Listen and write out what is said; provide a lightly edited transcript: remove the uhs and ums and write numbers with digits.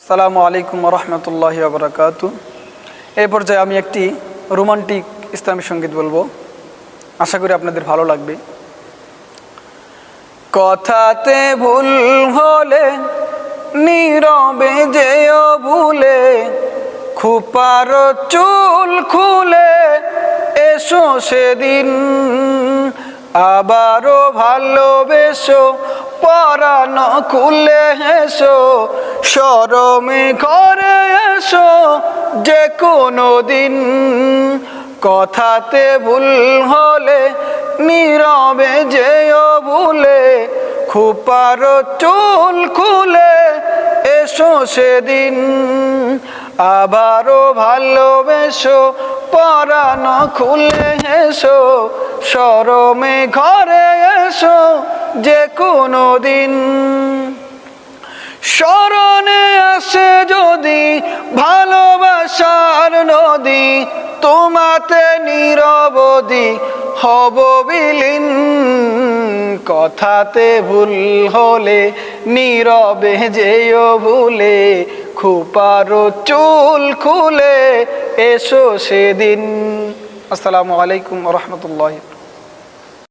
আসসালামু আলাইকুম রহমতুল্লাহি ওয়া বারাকাতুহু। এই পর্যায়ে আমি একটি রোমান্টিক ইসলামী সঙ্গীত বলবো, আশা করি আপনাদের ভালো লাগবে। কথাতে ভুল হলে নীরবে যেও ভুলে, খোপার চুল খুলে এসো সেদিন, আবারও ভালোবেসো পরাণ খুলে হেসো, শরমে ঘরে এসো যে কোনো দিন। কথাতে ভুল হলে নীরবে যেও ভুলে, খোপার চুল খুলে এসো সেদিন, আবারও ভালোবেসো পরাণ খুলে হেসো, শরমে ঘরে এসো যে কোনো দিন। স্মরণে আসে যদি ভালোবাসার নদী, তোমাতে নিরবধি হব বিলীন। কথাতে ভুল হলে নীরবে যেও ভুলে, খোপার চুল খুলে এসো সেদিন। আসসালামু আলাইকুম ওয়া রাহমাতুল্লাহি।